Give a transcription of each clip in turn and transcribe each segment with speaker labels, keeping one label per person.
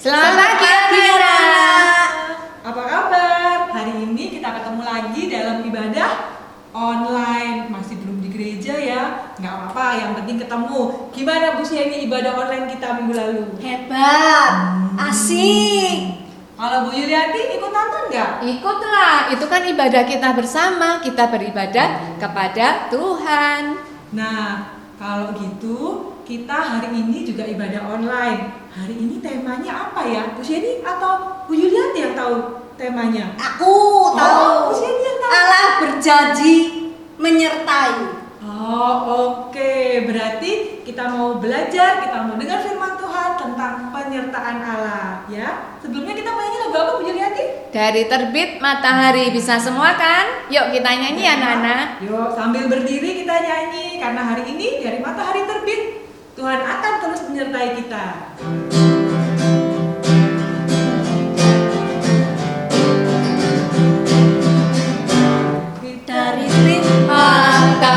Speaker 1: Selamat pagi anak.
Speaker 2: Apa kabar? Hari ini kita ketemu lagi dalam ibadah online. Masih belum di gereja ya? Nggak apa-apa, yang penting ketemu. Gimana Bu Sieni ibadah online kita minggu lalu?
Speaker 1: Hebat, asik.
Speaker 2: Kalau Bu Yulianti ikut nonton nggak?
Speaker 3: Ikutlah, itu kan ibadah kita bersama. Kita beribadah kepada Tuhan.
Speaker 2: Nah, kalau gitu kita hari ini juga ibadah online. Hari ini temanya apa ya? Bu Sieni atau Bu Yulianti yang tahu temanya?
Speaker 1: Aku tahu.
Speaker 2: Bu Sieni yang tahu.
Speaker 1: Allah berjanji menyertai.
Speaker 2: Oh, oke. Berarti kita mau belajar, kita mau dengar firman Tuhan tentang penyertaan Allah, ya. Sebelumnya kita mau nyanyi lagu apa, Bu Yulianti?
Speaker 3: Dari terbit matahari, bisa semua kan? Yuk kita nyanyi anak-anak.
Speaker 2: Yuk, sambil berdiri kita nyanyi karena hari ini dari matahari terbit Tuhan akan terus menyertai kita.
Speaker 1: Dari terbit
Speaker 3: Matahari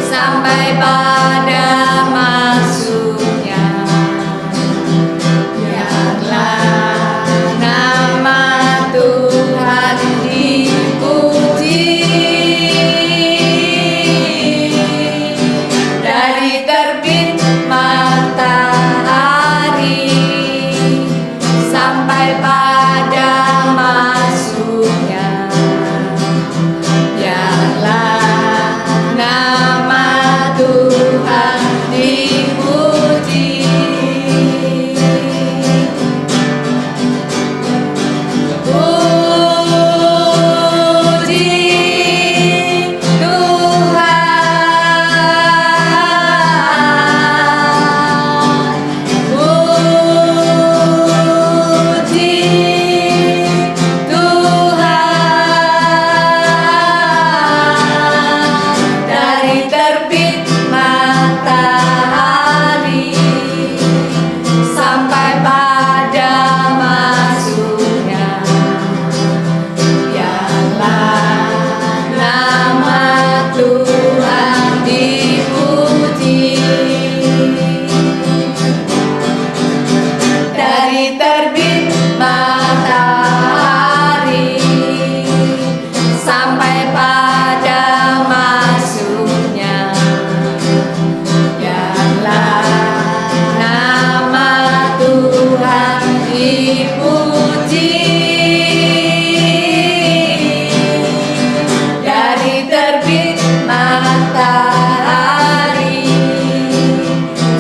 Speaker 3: sampai pada masuknya, biarlah nama Tuhan dipuji. Dari terbit matahari sampai pada masuknya, biarlah nama Tuhan dipuji. Puji Tuhan, puji Tuhan. Dari terbit matahari sampai pada masuknya, biarlah nama Tuhan dipuji. Dari terbit matahari sampai pada masuknya, biarlah nama Tuhan dipuji. Dari terbit matahari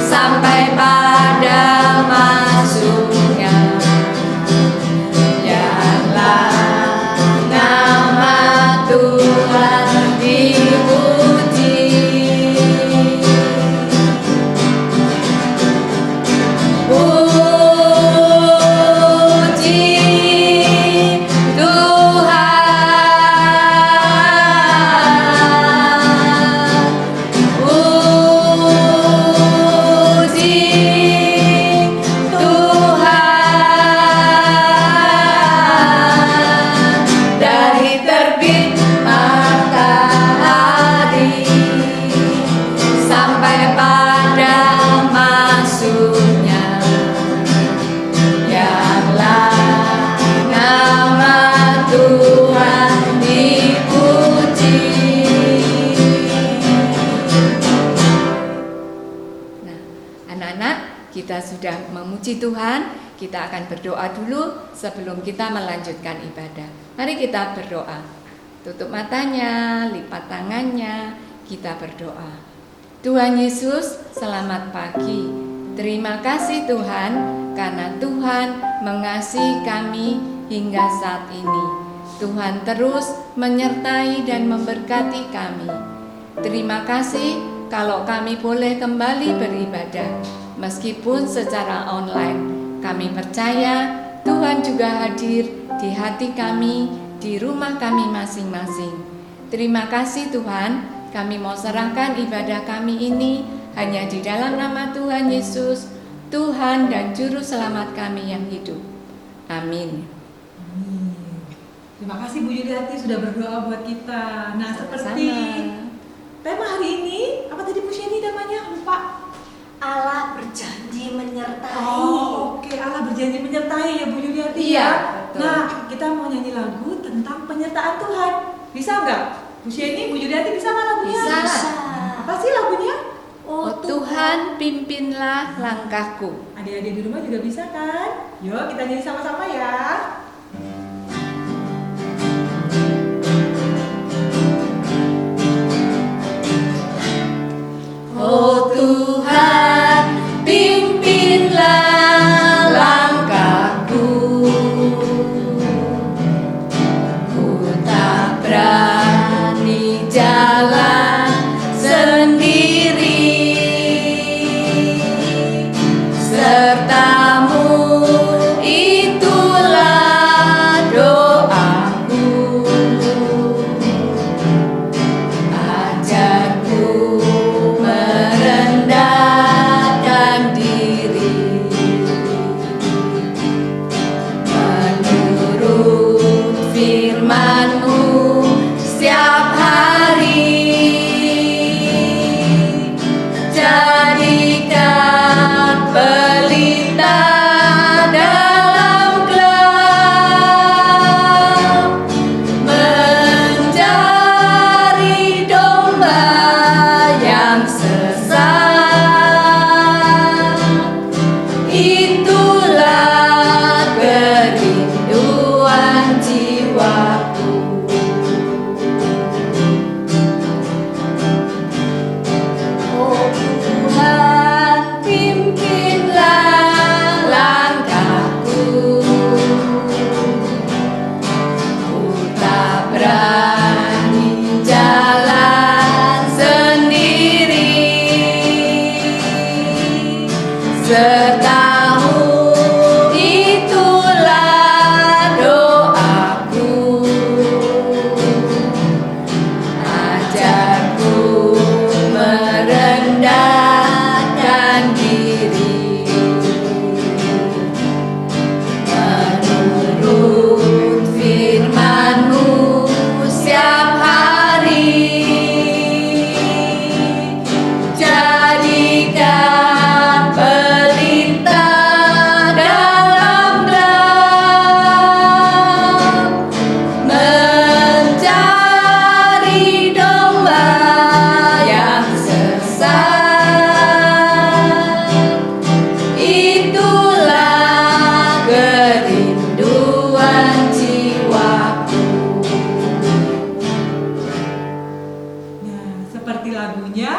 Speaker 3: sampai pada masuknya, biarlah nama Tuhan dipuji. Puji Tuhan, puji Tuhan. Dari terbit matahari sampai pada masuknya, biarlah nama Tuhan dipuji. Nah, anak-anak, kita sudah memuji Tuhan. Kita akan berdoa dulu sebelum kita melanjutkan ibadah. Mari kita berdoa. Tutup matanya, lipat tangannya, kita berdoa. Tuhan Yesus, selamat pagi. Terima kasih Tuhan, karena Tuhan mengasihi kami hingga saat ini. Tuhan terus menyertai dan memberkati kami. Terima kasih kalau kami boleh kembali beribadah, meskipun secara online. Kami percaya Tuhan juga hadir di hati kami, di rumah kami masing-masing. Terima kasih Tuhan, kami mau serahkan ibadah kami ini hanya di dalam nama Tuhan Yesus, Tuhan dan Juru Selamat kami yang hidup. Amin.
Speaker 2: Terima kasih Bu Yulianti sudah berdoa buat kita. Nah, seperti
Speaker 3: Sama-sama.
Speaker 2: tema hari ini, apa tadi Bu Sieni namanya? Lupa.
Speaker 1: Allah berjanji menyertai.
Speaker 2: Oh, oke. Allah berjanji menyertai ya Bu Yuliati
Speaker 3: Iya,
Speaker 2: ya.
Speaker 3: betul.
Speaker 2: Nah, kita mau nyanyi lagu tentang penyertaan Tuhan. Bisa nggak? Bu Sheni, Bu Yuliati bisa nggak lagunya?
Speaker 3: Bisa.
Speaker 2: Apa sih lagunya?
Speaker 3: Oh Tuhan, pimpinlah langkahku.
Speaker 2: Adik-adik di rumah juga bisa kan? Yuk kita nyanyi sama-sama ya.
Speaker 3: Oh Tuhan, pimpinlah langkahku. Ku tak berani jalan sendiri. Sertamu itulah doaku. Ajarku merendahkan diri menurut firman-Mu setiap hari. Jadikan pelita dalam gelap, mencari domba yang sesat. Itulah kerinduan jiwaku. Oh Tuhan, pimpinlah langkahku. Ku tak berani jalan sendiri. Sertamu itulah doaku. Ajarku merendahkan diri menurut firman-Mu setiap hari. Jadikan pelita dalam gelap, mencari domba yang sesat. Itulah kerinduan jiwaku.
Speaker 2: Nah, seperti lagunya,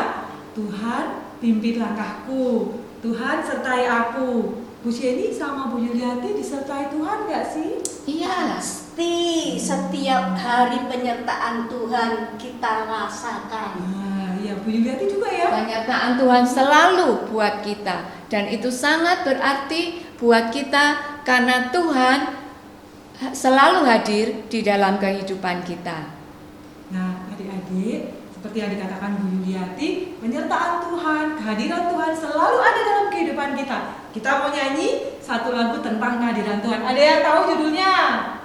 Speaker 2: Tuhan pimpin langkahku, Tuhan sertai aku. Bu Sheni sama Bu Yuliati disertai Tuhan nggak sih?
Speaker 3: Iya.
Speaker 1: Pasti setiap hari penyertaan Tuhan kita rasakan.
Speaker 2: Nah, iya Bu Yuliati juga ya.
Speaker 3: Penyertaan Tuhan selalu buat kita, dan itu sangat berarti buat kita karena Tuhan selalu hadir di dalam kehidupan kita.
Speaker 2: Nah, adik-adik, seperti yang dikatakan Bu Yuliati, penyertaan Tuhan, kehadiran Tuhan selalu ada dalam kehidupan kita. Kita mau nyanyi satu lagu tentang kehadiran Tuhan. Ada yang tahu judulnya?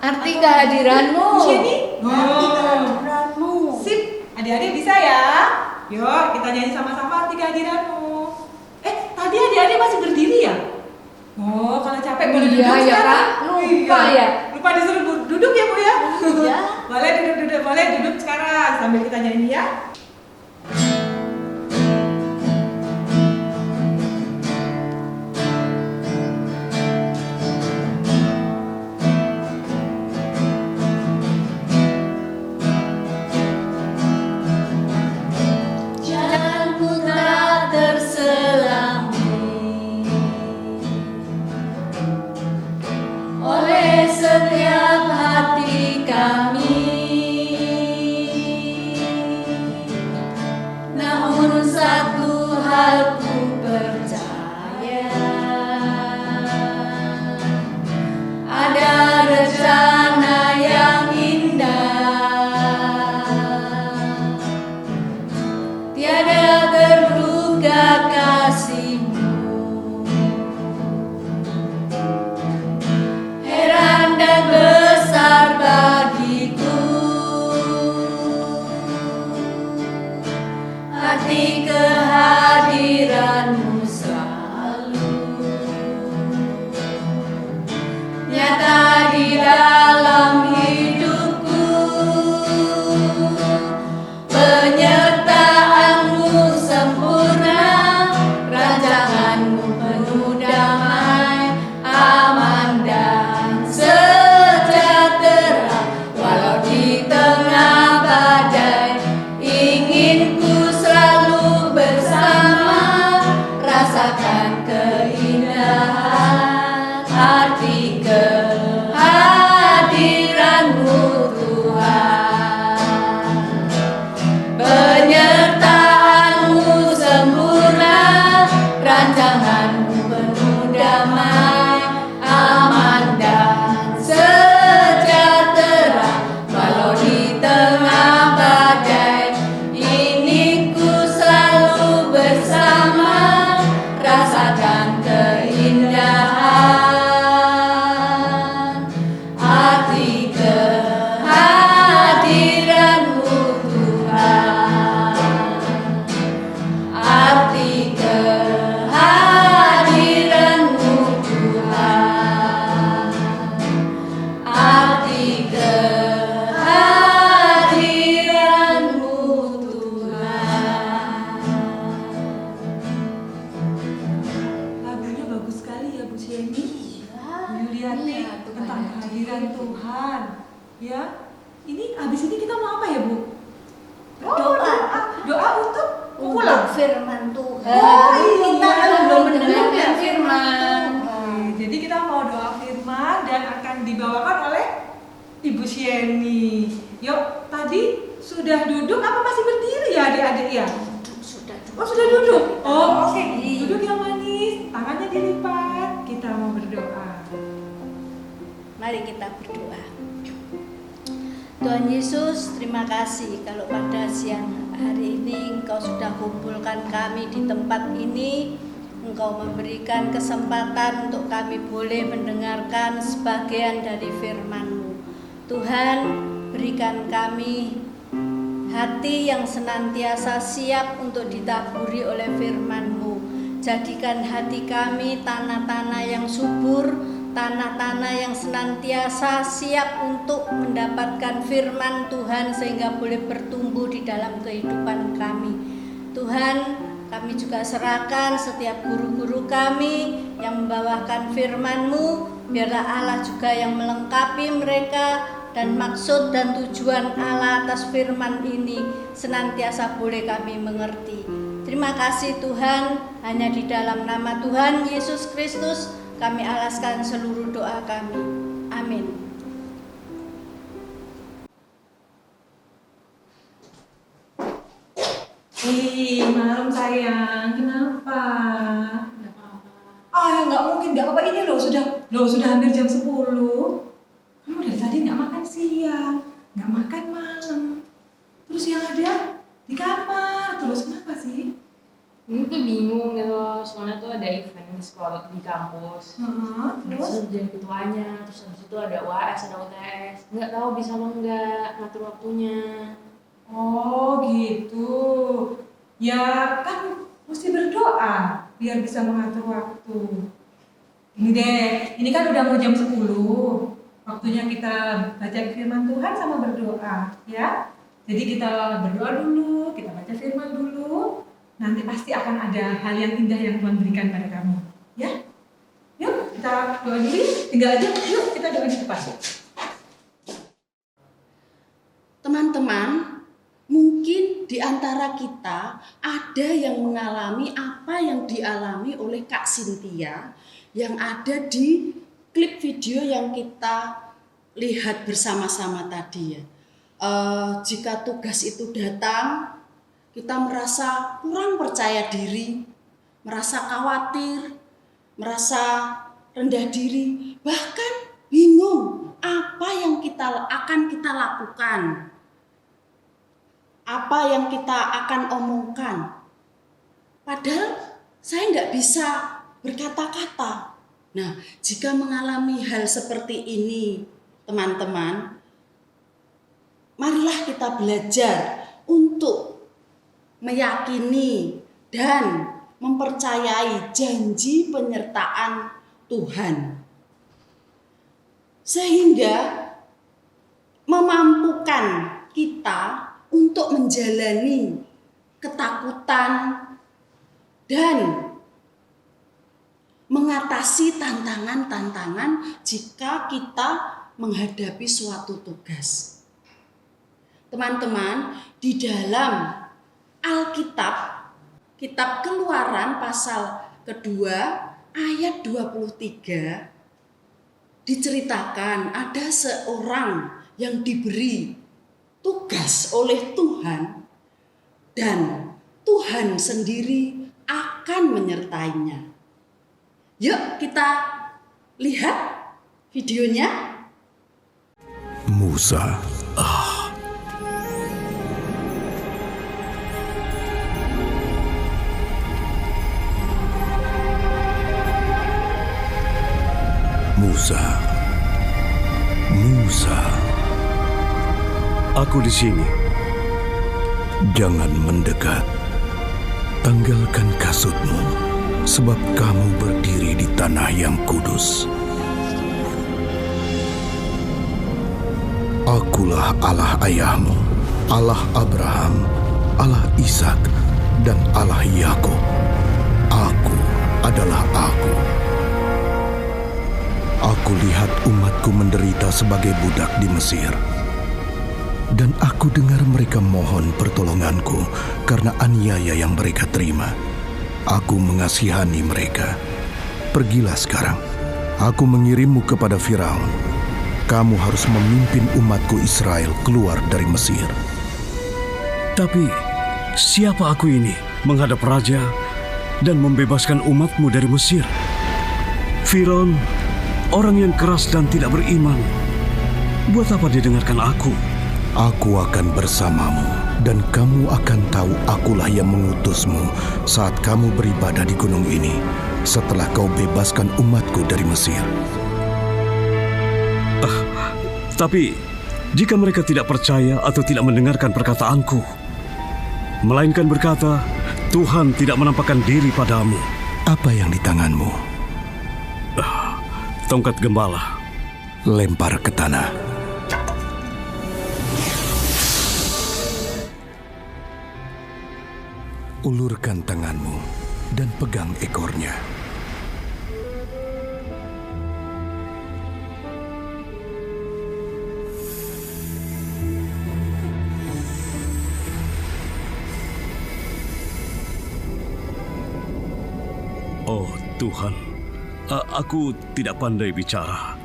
Speaker 3: Arti
Speaker 2: Atau-
Speaker 3: kehadiran-Mu.
Speaker 2: Bu Sheni?
Speaker 1: Arti
Speaker 2: Oh.
Speaker 1: kehadiran-Mu.
Speaker 2: Sip, adik-adik bisa ya? Yuk, kita nyanyi sama-sama arti kehadiran-Mu. Tadi adik-adik masih berdiri ya? Oh, kalau capek boleh
Speaker 3: Iya,
Speaker 2: duduk
Speaker 3: ya,
Speaker 2: sekarang.
Speaker 3: Kak. Lupa ya.
Speaker 2: Lupa disuruh duduk ya Bu ya?
Speaker 1: Iya.
Speaker 2: Boleh duduk, boleh duduk sekarang sambil kita nyanyi ya.
Speaker 3: Jalanku tak terselami oleh setiap hati kami. Namun satu hal ku percaya, ada rencana yang indah, tiada terduga kasih-Mu. Heran dan besar bagiku arti kehadiran-Mu selalu.
Speaker 2: pulang.
Speaker 1: firman Tuhan.
Speaker 2: Oh,
Speaker 1: Kita
Speaker 2: iya.
Speaker 1: kan belum mendengarkan
Speaker 3: Mendengarkan
Speaker 1: firman
Speaker 3: firman.
Speaker 1: Tuhan.
Speaker 2: Jadi kita mau doa firman dan akan dibawakan oleh Ibu Sieni. Yuk, tadi sudah duduk apa masih berdiri ya adik-adik ya?
Speaker 1: Sudah
Speaker 2: Oh, sudah duduk. Oh, oke.
Speaker 1: Iya.
Speaker 2: Duduk yang manis, tangannya dilipat. Kita mau berdoa.
Speaker 1: Mari kita berdoa. Tuhan Yesus, terima kasih kalau pada siang hari ini Engkau sudah kumpulkan kami di tempat ini. Engkau memberikan kesempatan untuk kami boleh mendengarkan sebagian dari firman-Mu. Tuhan, berikan kami hati yang senantiasa siap untuk ditaburi oleh firman-Mu. Jadikan hati kami tanah-tanah yang subur, tanah-tanah yang senantiasa siap untuk mendapatkan firman Tuhan sehingga boleh bertumbuh di dalam kehidupan kami. Tuhan, kami juga serahkan setiap guru-guru kami yang membawakan firman-Mu, biarlah Allah juga yang melengkapi mereka dan maksud dan tujuan Allah atas firman ini senantiasa boleh kami mengerti. Terima kasih Tuhan, hanya di dalam nama Tuhan Yesus Kristus kami alaskan seluruh doa kami. Amin.
Speaker 2: Malam sayang, kenapa? Ah, ya nggak mungkin, nggak apa-apa. Ini sudah hampir jam 10. Kamu dari tadi nggak makan siang, nggak makan malam. Terus yang ada di kamar. Terus kenapa sih?
Speaker 4: Ini tuh bingung gitu, soalnya tuh ada event di sekolah di kampus.
Speaker 2: Terus?
Speaker 4: Terus jadi ketuanya, terus habis itu ada UAS, ada UTS. Nggak tahu bisa apa enggak ngatur waktunya.
Speaker 2: Oh gitu. Ya kan mesti berdoa biar bisa mengatur waktu. Ini deh, ini kan udah mau jam 10. Waktunya kita baca firman Tuhan sama berdoa, ya. Jadi kita berdoa dulu, kita baca firman dulu. Nanti pasti akan ada hal yang indah yang Tuhan berikan pada kamu, ya. Yuk kita doa dulu, tinggal aja. Yuk kita doa di depan.
Speaker 5: Teman-teman, mungkin di antara kita ada yang mengalami apa yang dialami oleh Kak Cynthia yang ada di klip video yang kita lihat bersama-sama tadi ya. Jika tugas itu datang, kita merasa kurang percaya diri, merasa khawatir, merasa rendah diri, bahkan bingung apa yang akan kita lakukan. Apa yang kita akan omongkan. Padahal saya nggak bisa berkata-kata. Nah, jika mengalami hal seperti ini, teman-teman, marilah kita belajar untuk meyakini dan mempercayai janji penyertaan Tuhan. Sehingga memampukan kita untuk menjalani ketakutan dan mengatasi tantangan-tantangan jika kita menghadapi suatu tugas. Teman-teman, di dalam Alkitab, Kitab Keluaran pasal kedua ayat 23 diceritakan ada seorang yang diberi tugas oleh Tuhan dan Tuhan sendiri akan menyertainya. Yuk kita lihat videonya.
Speaker 6: Musa. Musa. Musa. Aku di sini. Jangan mendekat. Tanggalkan kasutmu, sebab kamu berdiri di tanah yang kudus. Akulah Allah ayahmu, Allah Abraham, Allah Ishak, dan Allah Yakub. Aku adalah Aku. Aku lihat umatku menderita sebagai budak di Mesir. Dan aku dengar mereka mohon pertolonganku karena aniaya yang mereka terima. Aku mengasihani mereka. Pergilah sekarang. Aku mengirimmu kepada Firaun. Kamu harus memimpin umatku Israel keluar dari Mesir.
Speaker 7: Tapi siapa aku ini menghadap raja dan membebaskan umatmu dari Mesir? Firaun, orang yang keras dan tidak beriman. Buat apa dia dengarkan aku?
Speaker 6: Aku akan bersamamu, dan kamu akan tahu akulah yang mengutusmu saat kamu beribadah di gunung ini, setelah kau bebaskan umatku dari Mesir.
Speaker 7: Tapi jika mereka tidak percaya atau tidak mendengarkan perkataanku, melainkan berkata, Tuhan tidak menampakkan diri padamu.
Speaker 6: Apa yang di tanganmu?
Speaker 7: Tongkat gembala.
Speaker 6: Lempar ke tanah. Ulurkan tanganmu dan pegang ekornya.
Speaker 7: Oh Tuhan, aku tidak pandai bicara.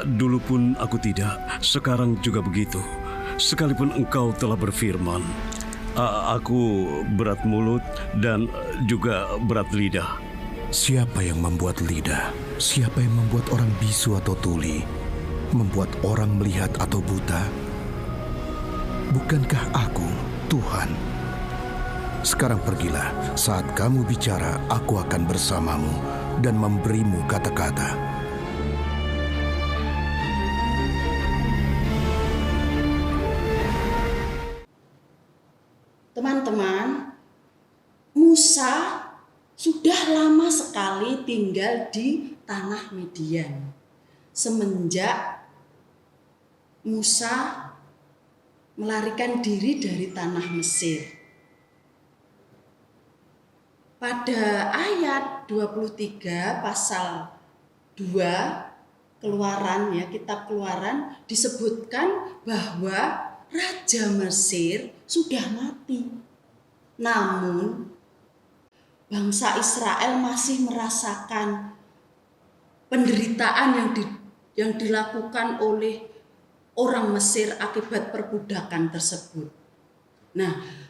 Speaker 7: Dulu pun aku tidak, sekarang juga begitu. Sekalipun Engkau telah berfirman, aku berat mulut dan juga berat lidah.
Speaker 6: Siapa yang membuat lidah? Siapa yang membuat orang bisu atau tuli? Membuat orang melihat atau buta? Bukankah aku, Tuhan? Sekarang pergilah, saat kamu bicara, aku akan bersamamu dan memberimu kata-kata.
Speaker 5: Teman-teman, Musa sudah lama sekali tinggal di tanah Midian. Semenjak Musa melarikan diri dari tanah Mesir. Pada ayat 23 pasal 2 Keluaran, ya, kitab Keluaran, disebutkan bahwa Raja Mesir sudah mati. Namun bangsa Israel masih merasakan penderitaan yang dilakukan oleh orang Mesir akibat perbudakan tersebut. Nah,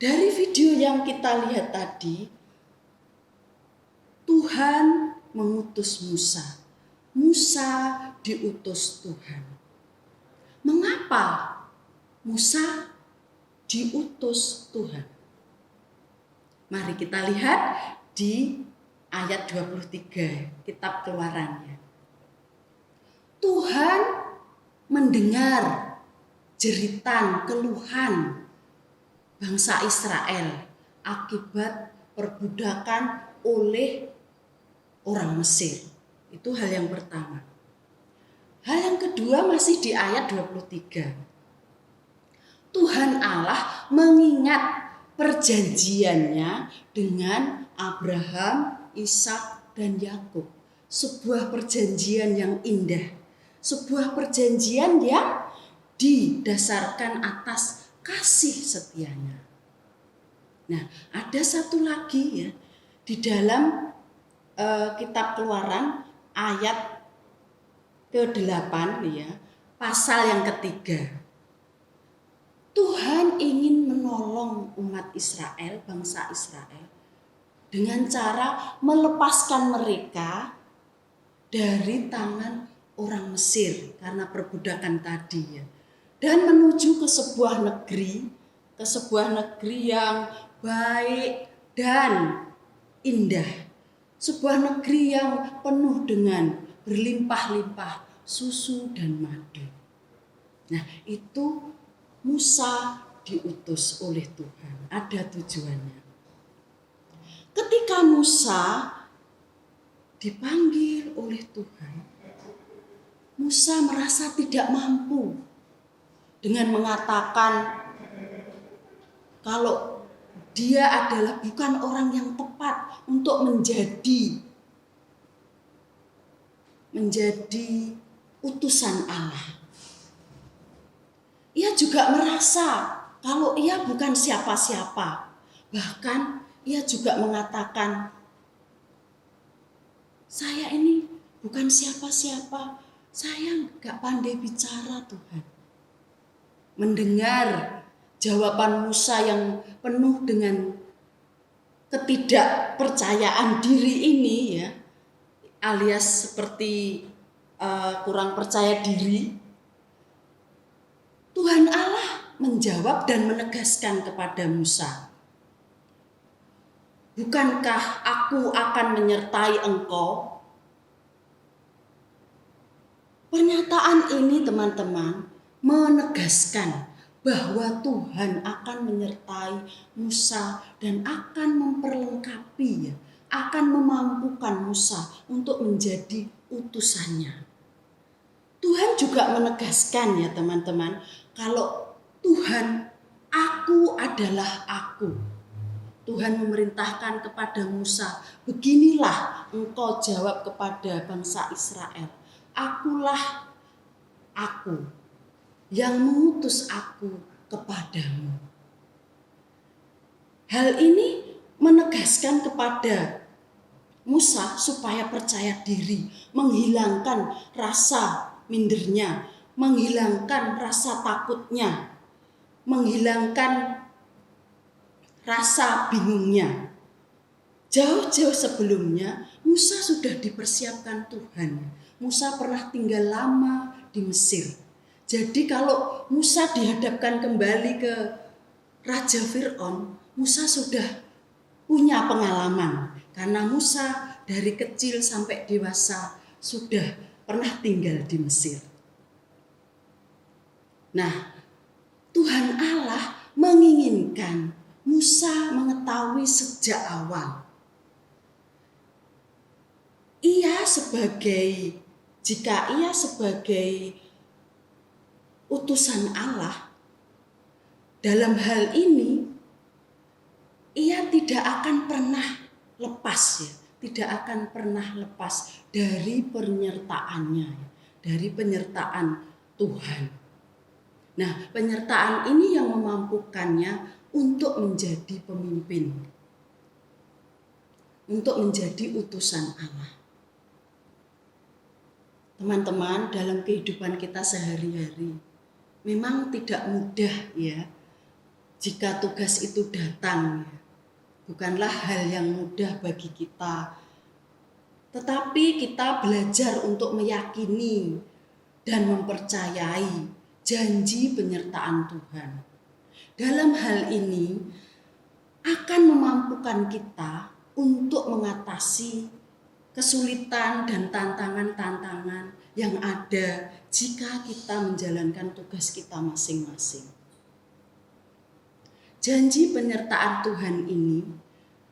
Speaker 5: dari video yang kita lihat tadi, Tuhan mengutus Musa. Musa diutus Tuhan. Mengapa Musa diutus Tuhan? Mari kita lihat di ayat 23 kitab Keluarannya. Tuhan mendengar jeritan keluhan bangsa Israel akibat perbudakan oleh orang Mesir. Itu hal yang pertama. Hal yang kedua masih di ayat 23. Tuhan Allah mengingat perjanjiannya dengan Abraham, Ishak, dan Yakub. Sebuah perjanjian yang indah. Sebuah perjanjian yang didasarkan atas kasih setianya. Nah, ada satu lagi, ya, di dalam kitab Keluaran ayat ke-8, ya, pasal yang ketiga. Tuhan ingin menolong umat Israel, bangsa Israel, dengan cara melepaskan mereka dari tangan orang Mesir karena perbudakan tadi, ya, dan menuju ke sebuah negeri yang baik dan indah, sebuah negeri yang penuh dengan berlimpah-limpah susu dan madu. Nah, itu Musa diutus oleh Tuhan, ada tujuannya. Ketika Musa dipanggil oleh Tuhan, Musa merasa tidak mampu dengan mengatakan kalau dia adalah bukan orang yang tepat untuk menjadi utusan Allah. ia juga merasa kalau ia bukan siapa-siapa. Bahkan ia juga mengatakan, saya ini bukan siapa-siapa, saya nggak pandai bicara Tuhan. Mendengar jawaban Musa yang penuh dengan ketidakpercayaan diri ini ya, alias seperti kurang percaya diri, Tuhan Allah menjawab dan menegaskan kepada Musa, bukankah aku akan menyertai engkau? Pernyataan ini teman-teman menegaskan bahwa Tuhan akan menyertai Musa dan akan memperlengkapi, akan memampukan Musa untuk menjadi utusannya. Tuhan juga menegaskan ya teman-teman, kalau Tuhan, aku adalah aku. Tuhan memerintahkan kepada Musa, beginilah engkau jawab kepada bangsa Israel, akulah aku yang mengutus aku kepadamu. Hal ini menegaskan kepada Musa supaya percaya diri, menghilangkan rasa mindernya, menghilangkan rasa takutnya, menghilangkan rasa bingungnya. Jauh-jauh sebelumnya Musa sudah dipersiapkan Tuhan. Musa pernah tinggal lama di Mesir. Jadi kalau Musa dihadapkan kembali ke Raja Fir'aun, Musa sudah punya pengalaman. Karena Musa dari kecil sampai dewasa sudah pernah tinggal di Mesir. Nah, Tuhan Allah menginginkan Musa mengetahui sejak awal. Jika ia sebagai utusan Allah, dalam hal ini ia tidak akan pernah lepas tidak akan pernah lepas dari penyertaannya, dari penyertaan Tuhan. Nah, penyertaan ini yang memampukannya untuk menjadi pemimpin, untuk menjadi utusan Allah. Teman-teman, dalam kehidupan kita sehari-hari, memang tidak mudah ya, jika tugas itu datang. Bukanlah hal yang mudah bagi kita. Tetapi kita belajar untuk meyakini dan mempercayai janji penyertaan Tuhan. Dalam hal ini akan memampukan kita untuk mengatasi kesulitan dan tantangan-tantangan yang ada jika kita menjalankan tugas kita masing-masing. Janji penyertaan Tuhan ini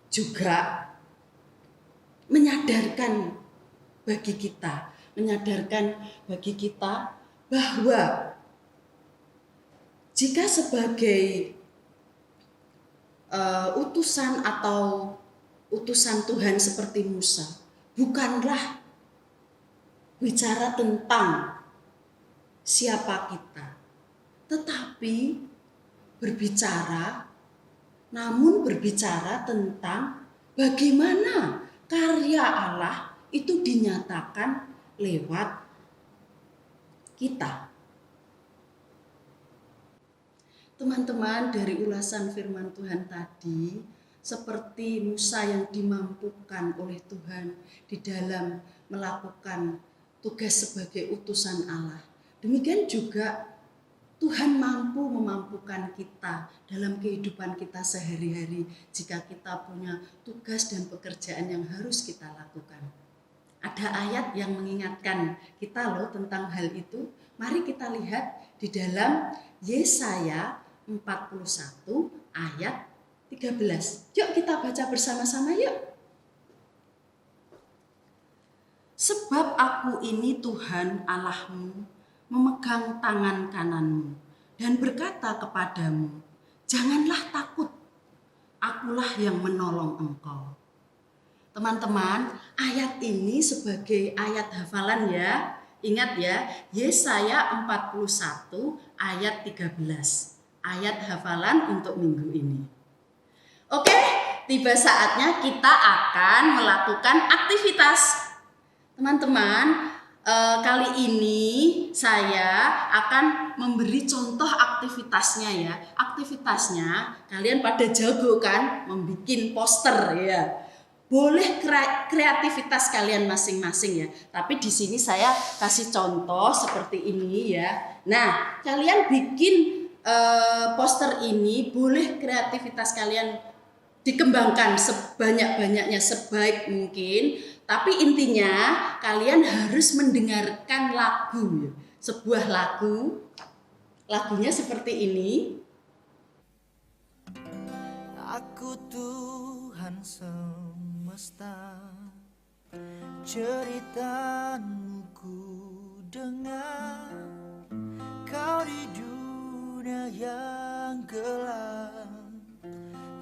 Speaker 5: juga menyadarkan bagi kita bahwa jika sebagai utusan atau utusan Tuhan seperti Musa, bukanlah bicara tentang siapa kita, tetapi berbicara tentang bagaimana karya Allah itu dinyatakan lewat kita. Teman-teman, dari ulasan firman Tuhan tadi, seperti Musa yang dimampukan oleh Tuhan di dalam melakukan tugas sebagai utusan Allah, demikian juga Tuhan mampu memampukan kita dalam kehidupan kita sehari-hari jika kita punya tugas dan pekerjaan yang harus kita lakukan. Ada ayat yang mengingatkan kita loh tentang hal itu. Mari kita lihat di dalam Yesaya 41 ayat 13. Yuk kita baca bersama-sama yuk. Sebab aku ini Tuhan Allahmu, memegang tangan kananmu dan berkata kepadamu, janganlah takut, akulah yang menolong engkau. Teman-teman, ayat ini sebagai ayat hafalan ya, Ingat ya, Yesaya 41 ayat 13. Ayat hafalan untuk minggu ini. Oke, tiba saatnya kita akan melakukan aktivitas. Teman-teman, kali ini saya akan memberi contoh aktivitasnya ya. Aktivitasnya kalian pada jago kan membuat poster ya. Boleh kreativitas kalian masing-masing ya. Tapi di sini saya kasih contoh seperti ini ya. Nah, kalian bikin poster ini, boleh kreativitas kalian dikembangkan sebanyak-banyaknya, sebaik mungkin. Tapi intinya kalian harus mendengarkan lagu ya. Sebuah lagu. Lagunya seperti ini.
Speaker 8: Aku Tuhan semesta, ceritamu ku dengar. Kau di dunia yang gelap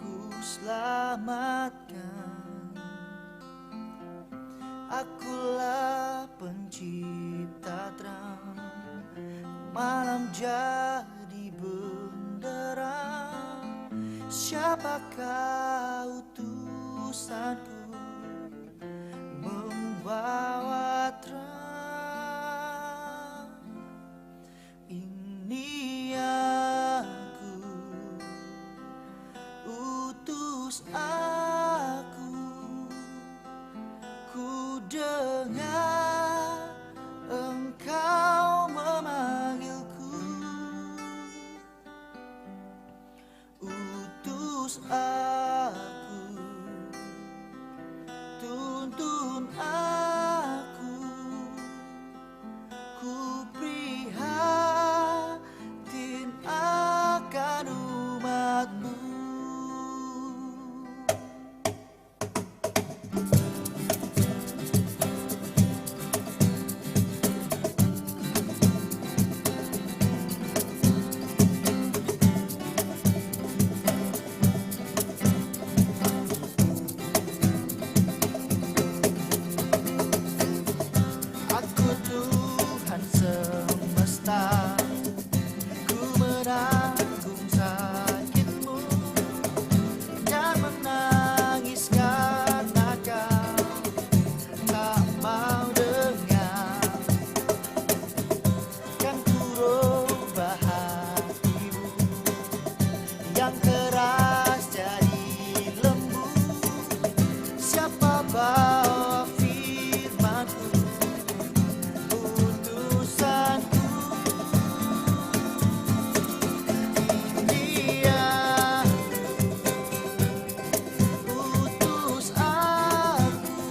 Speaker 8: ku selamatkan. Akulah pencipta terang, malam jadi benderang. Siapakah utusanku membawa terang? Ini aku, utus aku. Ku dengar Engkau memanggilku. Utus aku, tuntun aku. Ku prihatin akan umatmu. Aku Tuhan semesta, ku menanggung sakitmu dan menangis karena kau tak mau dengar. Kan ku rubah hatimu yang keras jadi lembut. Siapa bawa firmanku, utusanku. Dia utus aku.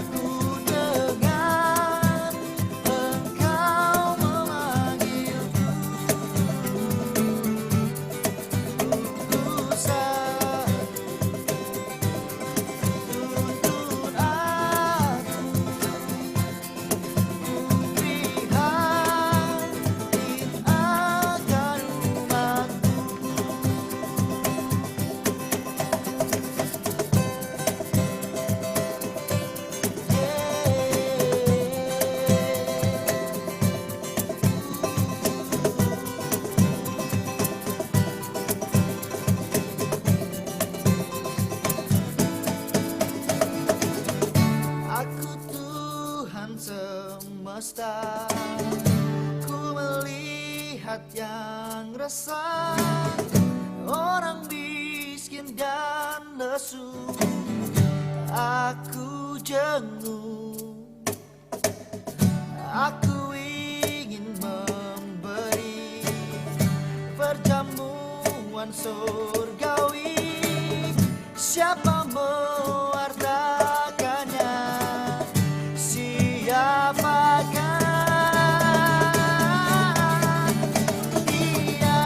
Speaker 8: Ku dengar Engkau memanggilku. Utus aku, tuntun aku. Ku prihatin akan umatmu. Aku Tuhan semesta, ku melihat yang resah, orang miskin dan lesu. Aku jenguk, aku ingin memberi perjamuan surgawi. Siapa mewartakannya? Siapakah dia?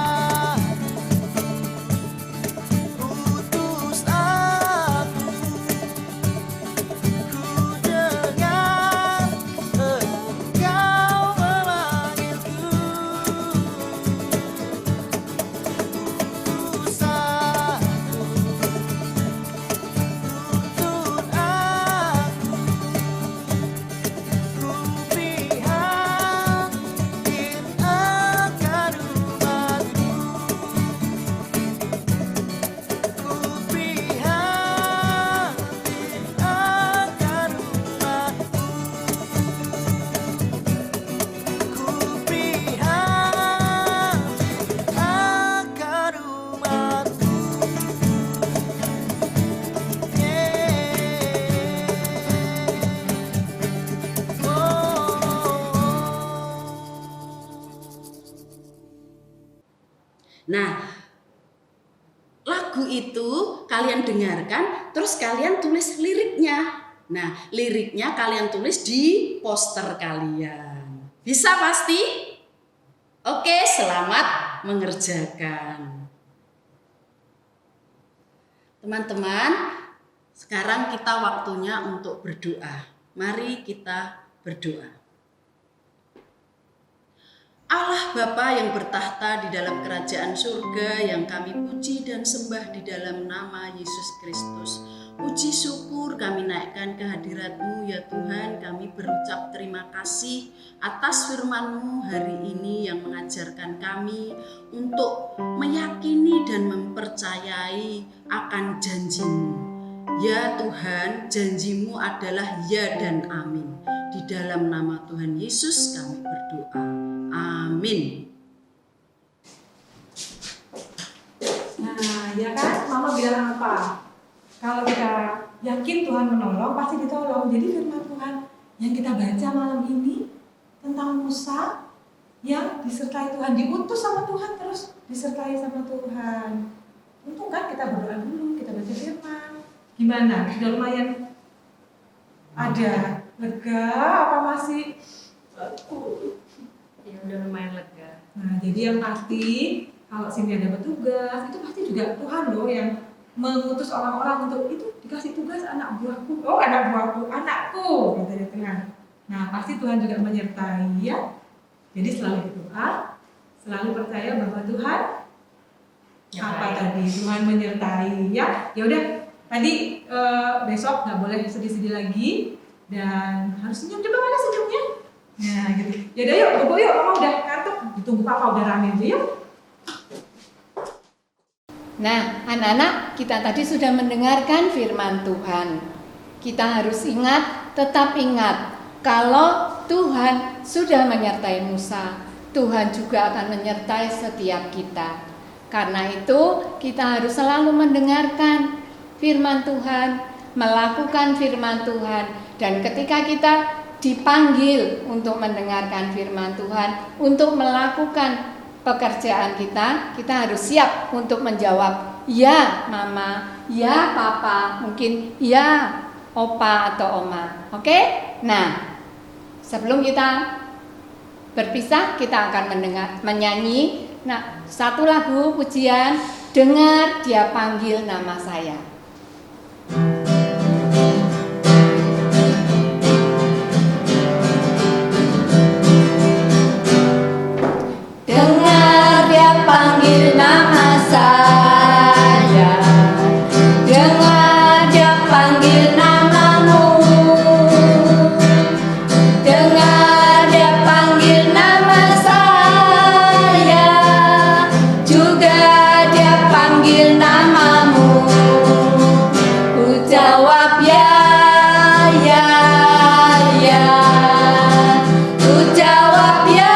Speaker 8: Utus aku. Ku dengar Engkau memanggilku. Utus aku.
Speaker 5: Nah, lagu itu kalian dengarkan, terus kalian tulis liriknya. Nah, liriknya kalian tulis di poster kalian. Bisa pasti? Oke, selamat mengerjakan. Teman-teman, sekarang kita waktunya untuk berdoa. Mari kita berdoa. Allah Bapa yang bertahta di dalam kerajaan surga, yang kami puji dan sembah di dalam nama Yesus Kristus. Puji syukur kami naikkan kehadirat-Mu ya Tuhan. Kami berucap terima kasih atas firman-Mu hari ini yang mengajarkan kami untuk meyakini dan mempercayai akan janji-Mu. Ya Tuhan, janji-Mu adalah ya dan amin. Di dalam nama Tuhan Yesus kami berdoa. Amin.
Speaker 2: Nah, ya kan? Mama bilang apa? Kalau kita yakin Tuhan menolong, pasti ditolong. Jadi firman Tuhan yang kita baca malam ini tentang Musa yang disertai Tuhan, diutus sama Tuhan, terus disertai sama Tuhan. Untung kan kita berdoa dulu, kita baca firman. Gimana? Sudah lumayan ada lega apa masih?
Speaker 4: Ya udah lumayan lega.
Speaker 2: Nah, jadi yang pasti kalau Cynthia dapat tugas, itu pasti juga Tuhan loh yang mengutus orang-orang untuk itu dikasih tugas anak buahku. Oh, anak buahku, anakku, kata Tuhan. Nah, pasti Tuhan juga menyertai ya. Jadi selalu berdoa, selalu percaya bahwa Tuhan apa tadi? Tuhan menyertai ya. Ya udah, tadi besok nggak boleh sedih-sedih lagi dan harus senyum. Coba mana senyumnya? Nah, gitu. Yaudah yuk, bobo yuk. Mama udah ngantuk. Ditunggu papa udah rame aja yuk.
Speaker 3: Nah, anak-anak, kita tadi sudah mendengarkan firman Tuhan. Kita harus ingat, tetap ingat, kalau Tuhan sudah menyertai Musa, Tuhan juga akan menyertai setiap kita. Karena itu, kita harus selalu mendengarkan firman Tuhan, melakukan firman Tuhan, dan ketika kita dipanggil untuk mendengarkan firman Tuhan, untuk melakukan pekerjaan kita harus siap untuk menjawab ya mama, ya papa, mungkin ya opa atau oma. Oke? Nah, sebelum kita berpisah, kita akan menyanyi satu lagu pujian, Dengar Dia Panggil Nama Saya. Dengar Dia panggil nama saya, dengar Dia panggil namamu, dengar Dia panggil nama saya, juga Dia panggil namamu. Ku jawab ya, ya, ya. Ku jawab ya.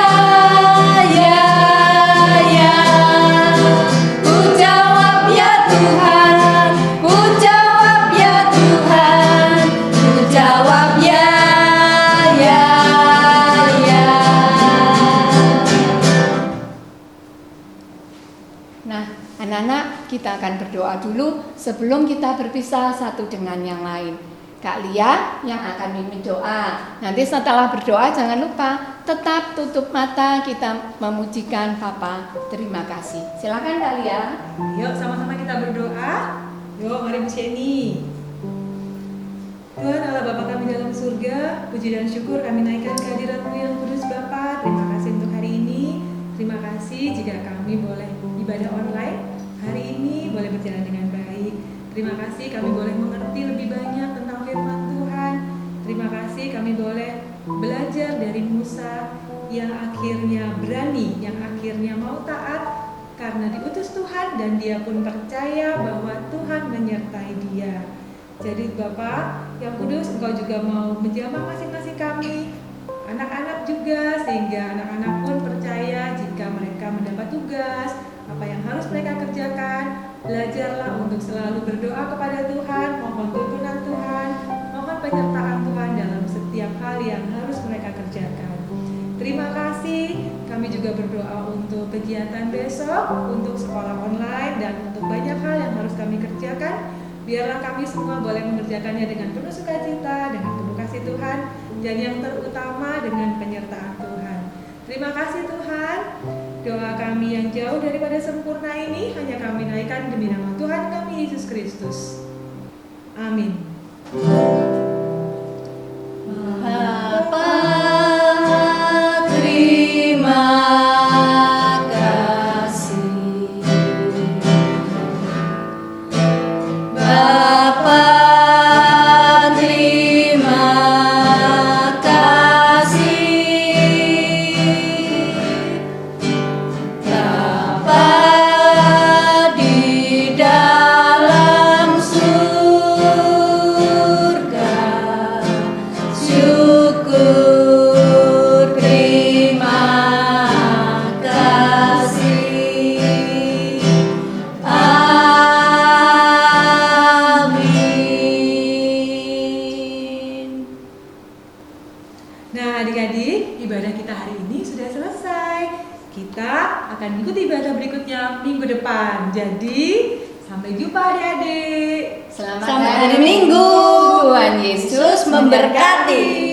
Speaker 3: Anak-anak, kita akan berdoa dulu sebelum kita berpisah satu dengan yang lain. Kak Lia yang akan mimpin doa. Nanti setelah berdoa jangan lupa tetap tutup mata, kita memujikan Papa. Terima kasih. Silakan Kak Lia.
Speaker 2: Yuk sama-sama kita berdoa. Yuk mari Bu Sheni. Tuhan Allah Bapa kami dalam surga, puji dan syukur kami naikkan kehadirat-Mu yang kudus Bapa. Terima kasih untuk hari ini. Terima kasih jika kami boleh ibadah online hari ini boleh berjalan dengan baik. Terima kasih kami boleh mengerti lebih banyak tentang firman Tuhan. Terima kasih kami boleh belajar dari Musa yang akhirnya berani, yang akhirnya mau taat karena diutus Tuhan dan dia pun percaya bahwa Tuhan menyertai dia. Jadi Bapak yang kudus, Engkau juga mau menjamah masing-masing kami, anak-anak juga, sehingga anak-anak pun percaya jika mereka mendapat tugas, apa yang harus mereka kerjakan. Belajarlah untuk selalu berdoa kepada Tuhan, mohon tuntunan Tuhan, mohon penyertaan Tuhan dalam setiap hal yang harus mereka kerjakan. Terima kasih, Kami juga berdoa untuk kegiatan besok, untuk sekolah online, dan untuk banyak hal yang harus kami kerjakan. Biarlah kami semua boleh mengerjakannya dengan penuh sukacita, dengan penuh kasih Tuhan, dan yang terutama dengan penyertaan Tuhan. Terima kasih Tuhan. Doa kami yang jauh daripada sempurna ini hanya kami naikkan demi nama Tuhan kami Yesus Kristus. Amin.
Speaker 1: Bapa, terima kasih. Bapa, terima kasih. Bapa di dalam surga, syukur terima kasih. Amin.
Speaker 2: Nah adik-adik, ibadah kita hari ini sudah selesai. Kita akan ikuti ibadah berikutnya minggu depan. Jadi, sampai jumpa adik-adik.
Speaker 1: Selamat hari Minggu.
Speaker 3: Tuhan Yesus memberkati.